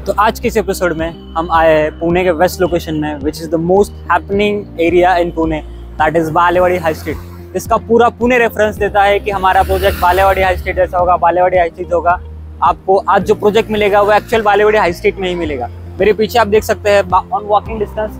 तो आज के इस एपिसोड में हम आए हैं पुणे के वेस्ट लोकेशन में, which is the most happening area in Pune, that is Balewadi high street. इसका पूरा पुणे रेफरेंस देता है कि हमारा प्रोजेक्ट बालेवाड़ी हाई स्ट्रीट जैसा होगा, बालेवाड़ी हाई स्ट्रीट होगा। आपको आज जो प्रोजेक्ट मिलेगा वो एक्चुअल बालेवाड़ी हाई स्ट्रीट में ही मिलेगा। मेरे पीछे आप देख सकते हैं ऑन वॉकिंग डिस्टेंस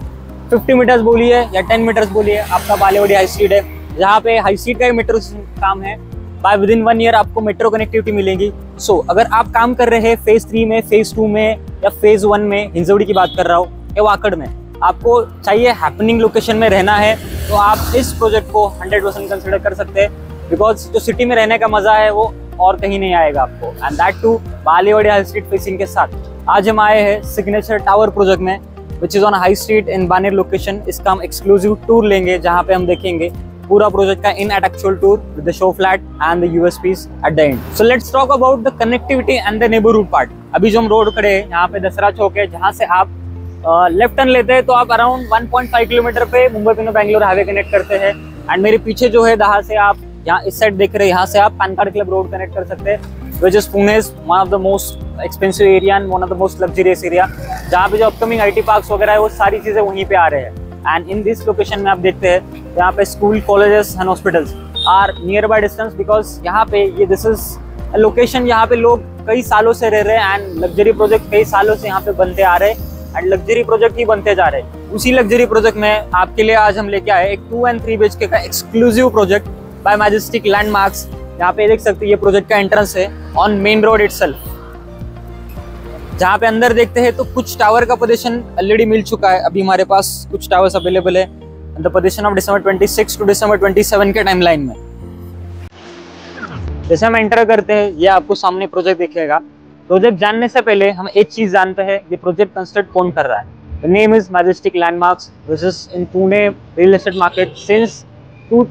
50 मीटर्स बोलिए या 10 मीटर्स बोलिए, आपका बालेवाड़ी हाई स्ट्रीट है, जहाँ पे हाई स्ट्रीट का मेट्रो काम है। बाय विदिन 1 ईयर आपको मेट्रो कनेक्टिविटी मिलेगी। सो अगर आप काम कर रहे हैं फेज 3 में, फेज 2 में या फेज 1 में, हिंजवड़ी की बात कर रहा हूँ या वाकड़ में, आपको चाहिए हैपनिंग लोकेशन में रहना है तो आप इस प्रोजेक्ट को 100% कंसिडर कर सकते हैं, बिकॉज जो सिटी में रहने का मजा है वो और कहीं नहीं आएगा आपको, and that too Balewadi high street facing के साथ। आज हम आए हैं सिग्नेचर टावर प्रोजेक्ट में, which is on high street in Baner location. इसका हम एक्सक्लूसिव टूर लेंगे जहाँ पे हम देखेंगे पूरा प्रोजेक्ट का in at actual tour with the show flat and the USPs at the end. So let's talk about the connectivity and the neighbourhood part. अभी जो हम रोड खड़े हैं यहाँ पे दसरा चौक है, जहाँ से आप लेफ्ट टर्न लेते हैं तो आप अराउंड 1.5 किलोमीटर पे मुंबई पुणे बैंगलोर हाईवे कनेक्ट करते हैं। एंड मेरे पीछे जो है जहाँ से आप यहाँ इस साइड देख रहे हैं, यहाँ से आप pan card club road connect कर सकते हैं, which is Pune one of the most expensive area and one of the most luxurious area, जहाँ पे जो अपकमिंग IT पार्क्स वगैरह है वो सारी चीजें वहीं पे आ रहे हैं। एंड इन दिस लोकेशन में आप देखते हैं यहाँ पे school, colleges and hospitals are near by distance, because यहाँ पे ये दिस इज लोकेशन यहाँ पे लोग कई सालों से रह रहे हैं एंड लग्जरी प्रोजेक्ट कई सालों से यहाँ पे बनते आ रहे हैं एंड लग्जरी प्रोजेक्ट ही बनते जा रहे हैं। उसी लग्जरी प्रोजेक्ट में आपके लिए आज हम लेके आए एक 2 and 3 BHK का exclusive project by majestic landmarks. यहाँ पे देख सकते हैं ये प्रोजेक्ट का एंट्रेंस है ऑन मेन रोड इटसेल्फ। जहाँ पे अंदर देखते हैं तो कुछ टावर का पोजीशन ऑलरेडी मिल चुका है, अभी हमारे पास कुछ टावर्स अवेलेबल है the position of December 26 to December 27 के टाइमलाइन में। जैसे हम एंटर करते हैं ये आपको सामने प्रोजेक्ट दिखेगा। प्रोजेक्ट जानने से पहले हम एक चीज जानते हैं, ये प्रोजेक्ट कंस्ट्रक्ट कौन कर रहा है। The name is majestic landmarks, which is in Pune real estate market since 2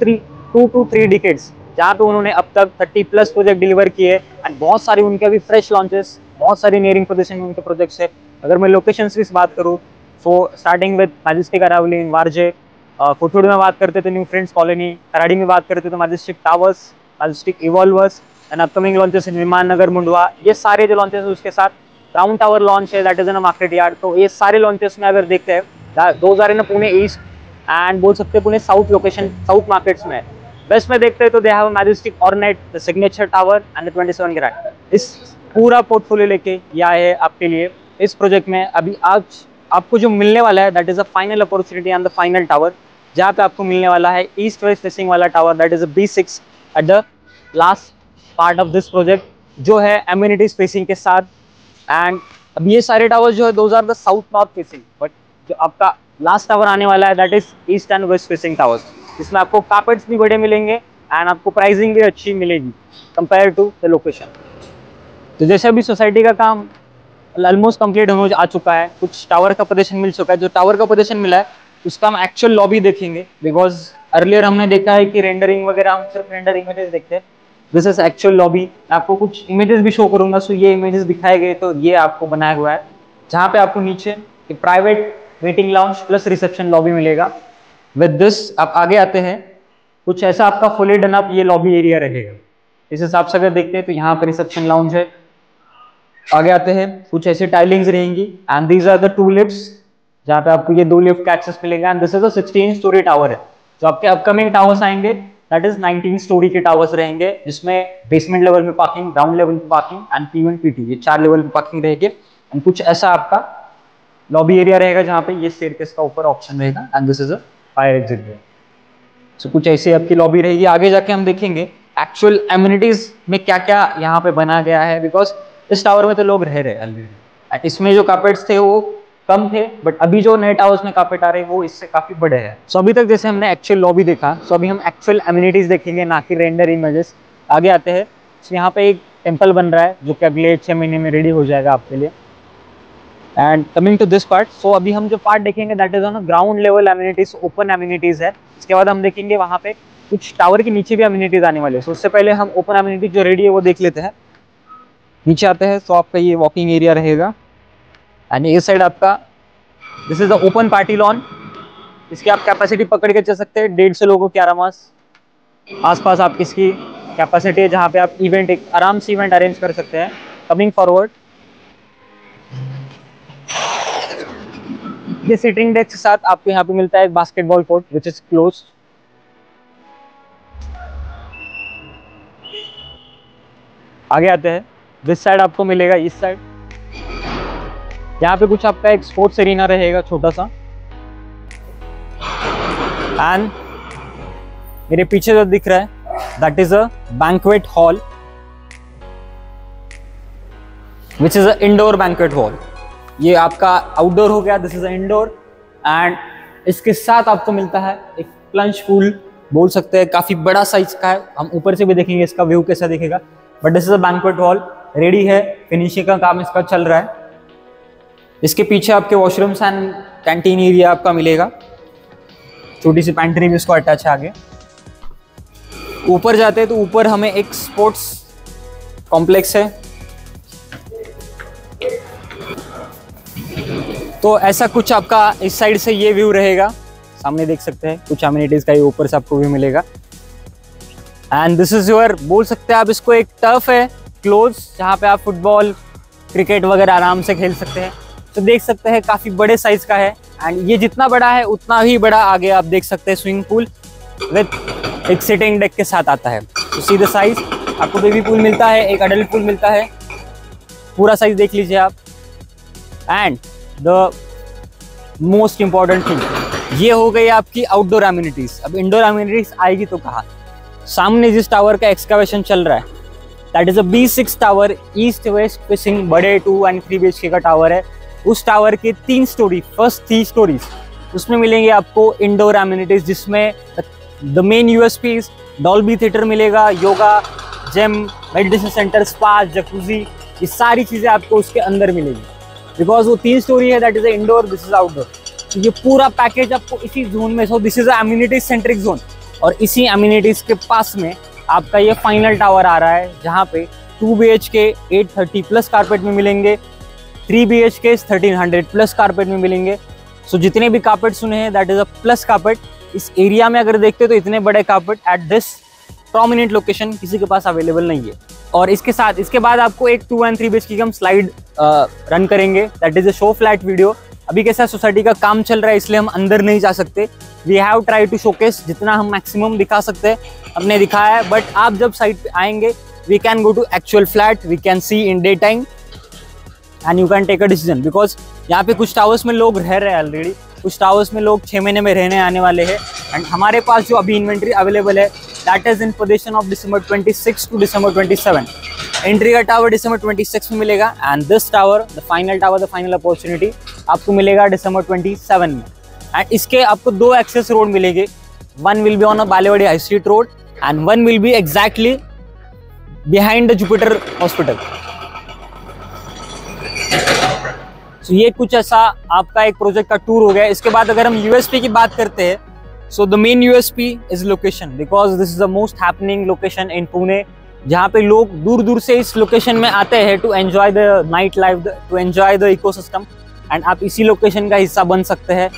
to 3 decades, जहाँ पे उन्होंने अब तक 30+ प्रोजेक्ट डिलीवर किए एंड बहुत सारी उनके अभी फ्रेश लॉन्चेस, बहुत सारी नियरिंग पोजीशन में उनके प्रोजेक्ट्स है। अगर मैं लोकेशंस की बात करूँ तो स्टार्टिंग विद मैजेस्टिक अरावली इन वारजे, कोथरूड में बात करते तो न्यू फ्रेंड्स कॉलोनी, कराड़ी में बात करते तो Majestic Towers, Majestic Evolvers and upcoming launches in Viman Nagar, Mundhwa. ये सारे जो लॉन्चेस है उसके साथ राउंड टावर लॉन्च है, that is in a market yard. तो ये सारे लॉन्चेस में अगर देखते हैं those are in Pune east and बोल सकते हैं Pune south location, south markets में। वेस्ट में देखते हैं तो they have majestic ornate, the signature tower and the 27 grand. इस पूरा पोर्टफोलियो लेके ये आए हैं आपके लिए इस प्रोजेक्ट में। अभी आज आपको जो मिलने वाला है that is a final opportunity and the final tower, जहाँ पे आपको मिलने वाला है ईस्ट वेस्ट फेसिंग वाला tower, that is a B6 at the last part of this project, जो है एम्यूनिटीज फेसिंग के साथ। एंड अब ये सारे टावर्स जो है those are the south north facing, but जो आपका लास्ट टावर आने वाला है that is east and west facing towers, जिसमें आपको कार्पेट्स भी बड़े मिलेंगे एंड आपको प्राइसिंग भी अच्छी मिलेगी कंपेयर टू द लोकेशन। तो जैसे अभी सोसाइटी का काम ऑलमोस्ट कंप्लीट होने आ चुका है, कुछ टावर का पोजीशन मिल चुका है। जो टावर का पोजीशन मिला है उसका हम एक्चुअल लॉबी देखेंगे, बिकॉज अर्लियर हमने देखा है कि रेंडरिंग वगैरह हम सिर्फ रेंडर इमेजेस देखते हैं। This is actual lobby. आपको कुछ इमेजेस भी शो करूंगा, सो ये इमेजेस दिखाए गए तो ये आपको बनाया हुआ है, जहाँ पे आपको नीचे private waiting lounge plus reception lobby मिलेगा। विद दिस आप आगे आते हैं, कुछ ऐसा आपका फुली डन अप ये लॉबी एरिया रहेगा। इस हिसाब से अगर देखते हैं तो यहाँ पे रिसेप्शन लाउंज है। आगे आते हैं, कुछ ऐसे टाइलिंग्स रहेंगी and these are the 2 lifts, जहाँ पे आपको ये 2 लिफ्ट का एक्सेस मिलेगा। And this is a 16 story tower है। जो आपके अपकमिंग टावर्स आएंगे दैट इज 19 स्टोरी के टावर्स रहेंगे, जिसमें बेसमेंट लेवल में पार्किंग, ग्राउंड लेवल पे पार्किंग एंड P1 P2 ये 4 लेवल पे पार्किंग रहेगी। एंड कुछ ऐसा आपका लॉबी एरिया रहेगा जहाँ पे ये स्टेयरकेस का ऊपर ऑप्शन रहेगा and this is a fire exit way. So कुछ ऐसी आपकी लॉबी रहेगी। आगे जाके हम देखेंगे एक्चुअल एमिनिटीज में क्या क्या यहाँ पे बना गया है, बिकॉज इस टावर में तो लोग रह रहे हैं। इसमें जो कार्पेट्स थे वो कम थे, बट अभी जो नए टावर्स में कार्पेट आ रहे हैं वो इससे काफी बड़े हैं। सो अभी तक जैसे हमने एक्चुअल लॉबी देखा, सो अभी हम एक्चुअल एमिनिटीज देखेंगे, ना कि रेंडर इमेजेस। आगे आते हैं, so यहाँ पे एक टेम्पल बन रहा है जो कि अगले 6 महीने में रेडी हो जाएगा आपके लिए। And coming to this part, so अभी हम जो पार्ट देखेंगे that is on ground level amenities, open amenities है। इसके बाद हम देखेंगे वहाँ पे कुछ टावर के नीचे भी एमिनिटीज आने वाले हैं। सो उससे पहले हम ओपन एमिनिटीज जो रेडी है वो देख लेते हैं। नीचे आते हैं तो आपका ये वॉकिंग एरिया रहेगा एंड ये साइड आपका this is the open party lawn. इसकी आप कैपेसिटी पकड़ के चल सकते हैं 150 लोगों की आसपास आपकी इसकी कैपेसिटी है, जहाँ पे आप इवेंट आराम से इवेंट अरेंज कर सकते हैं। कमिंग फॉरवर्ड, ये सिटिंग डेस्क के साथ आपको यहाँ पे मिलता है एक basketball court which is close. आगे आते हैं, दिस साइड आपको मिलेगा, इस साइड यहाँ पे कुछ आपका एक स्पोर्ट्स एरिना रहेगा छोटा सा। एंड मेरे पीछे जो दिख रहा है that is a banquet hall which is a indoor banquet hall. ये आपका आउटडोर हो गया, this is a indoor. And इसके साथ आपको मिलता है एक प्लंज पूल, बोल सकते हैं काफी बड़ा साइज का है। हम ऊपर से भी देखेंगे इसका व्यू कैसा दिखेगा, but this is a banquet hall, ready है, फिनिशिंग का काम इसका चल रहा है। इसके पीछे आपके वॉशरूम्स एंड कैंटीन एरिया आपका मिलेगा, छोटी सी पैंट्री भी इसको अटैच है आगे। ऊपर जाते हैं तो ऊपर हमें एक स्पोर्ट्स कॉम्प्लेक्स है। तो ऐसा कुछ आपका इस साइड से ये व्यू रहेगा, सामने देख सकते हैं कुछ अम्यूनिटीज का ये ऊपर से आपको व्यू मिलेगा। एंड दिस इज योर, बोल सकते हैं आप इसको एक टर्फ है क्लोज, जहाँ पे आप फुटबॉल क्रिकेट वगैरह आराम से खेल सकते हैं। तो देख सकते हैं काफी बड़े साइज का है। एंड ये जितना बड़ा है उतना ही बड़ा आगे आप देख सकते हैं स्विमिंग पूल विद एक सिटिंग डेक के साथ आता है। तो सी द साइज, आपको बेबी पूल मिलता है, एक अडल्ट पूल मिलता है, पूरा साइज देख लीजिए आप। And the most important thing, ये हो गई आपकी आउटडोर अम्यूनिटीज। अब इंडोर अम्यूनिटीज आएगी तो कहाँ? सामने जिस टावर का एक्सकवेशन चल रहा है that is a B6 tower, east west facing, बड़े 2 और 3 BHK का टावर है। उस टावर के 3 स्टोरी, फर्स्ट 3 स्टोरीज, उसमें मिलेंगे आपको इंडोर अम्यूनिटीज, जिसमें the main USP is Dolby theatre मिलेगा, yoga, gym, meditation centre, spa, jacuzzi, ये सारी चीजें आपको उसके अंदर मिलेगी। बिकॉज वो 3 स्टोरी है, that is indoor, this is outdoor. तो ये पूरा पैकेज आपको इसी जोन में, so this is amenities centric zone. और इसी अम्यूनिटीज के पास में आपका ये फाइनल टावर आ रहा है, जहाँ पे 2 BHK 830+ कारपेट में मिलेंगे, 3 BHK 1300+ कारपेट में मिलेंगे। सो जितने भी कारपेट सुने हैं that is a plus carpet. इस एरिया में अगर देखते तो इतने बड़े carpet at this prominent location किसी के पास अवेलेबल नहीं है। और इसके साथ इसके बाद आपको एक 2 और 3 BHK की हम स्लाइड रन करेंगे, that is a show flat video. अभी कैसा सोसाइटी का काम चल रहा है इसलिए हम अंदर नहीं जा सकते। We have try to showcase, जितना हम मैक्सिमम दिखा सकते हैं हमने दिखाया है। बट आप जब साइट पे आएंगे we can go to actual flat, we can see in day time and you can take a decision. Because यहाँ पे कुछ टावर्स में लोग रह रहे हैं ऑलरेडी, कुछ टावर्स में लोग 6 महीने में रहने आने वाले हैं। एंड हमारे पास जो अभी इन्वेंट्री अवेलेबल है that is in position of December 26 to December 27। Entry का टावर December 26 में मिलेगा and this tower, the final tower, the final opportunity आपको मिलेगा December 27 में। एंड इसके आपको 2 एक्सेस रोड मिलेंगे, one will be on a Balewadi high street road and one will be exactly behind the Jupiter hospital. So, ये कुछ ऐसा आपका एक प्रोजेक्ट का टूर हो गया। इसके बाद अगर हम USP की बात करते हैं, so the main USP is location, because this is the most happening location in Pune, जहाँ पे लोग दूर दूर से इस लोकेशन में आते हैं to enjoy the night life, to enjoy the ecosystem. And आप इसी लोकेशन का हिस्सा बन सकते हैं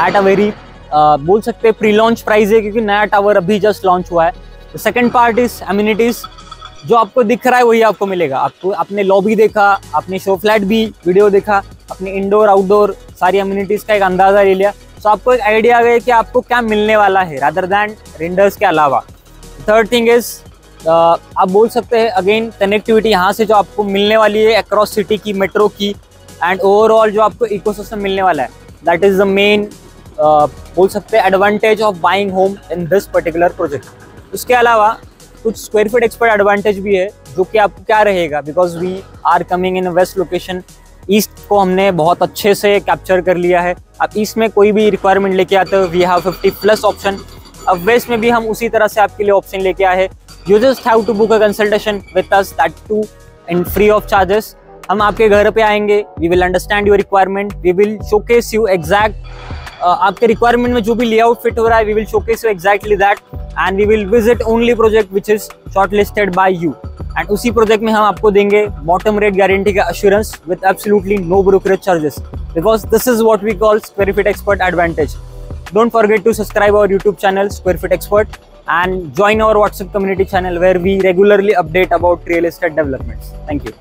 एट अ वेरी बोल सकते हैं प्री लॉन्च प्राइस है, क्योंकि नया टावर अभी जस्ट लॉन्च हुआ है। The second part is amenities, जो आपको दिख रहा है वही आपको मिलेगा। आपको आपने लॉबी देखा, आपने शो फ्लैट भी वीडियो देखा, अपने इंडोर आउटडोर सारी अम्यूनिटीज का एक अंदाजा ले लिया, तो आपको एक आइडिया आ गया कि आपको क्या मिलने वाला है रादर दैन रेंडर्स के अलावा। थर्ड थिंग इज आप बोल सकते हैं अगेन कनेक्टिविटी, यहाँ से जो आपको मिलने वाली है अक्रॉस सिटी की, मेट्रो की, एंड ओवरऑल जो आपको इकोसिस्टम मिलने वाला है, दैट इज द मेन बोल सकते हैं advantage of buying home in this particular project. उसके अलावा कुछ स्क्वायर फीट एक्सपर्ट एडवांटेज भी है, जो कि आपको क्या रहेगा, because we are coming in west location. East को हमने बहुत अच्छे से कैप्चर कर लिया है। अब ईस्ट में कोई भी रिक्वायरमेंट लेके आते हो वी हैव 50+ ऑप्शन। अब वेस्ट में भी हम उसी तरह से आपके लिए ऑप्शन लेके आए हैं। You just have to book a consultation with us, that too in free of charges. हम आपके घर पे आएंगे, we will understand your requirement, we will showcase you exact आपके रिक्वायरमेंट में जो भी लेआउट फिट हो रहा है, we will showcase you exactly that and we will visit only project which is short listed by you. And उसी project में हम आपको देंगे बॉटम रेट गारंटी का assurance with absolutely no brokerage charges, because this is what we call square feet expert advantage. Don't forget to subscribe our YouTube channel Square Feet Expert and join our WhatsApp community channel where we regularly update about real estate developments. Thank you.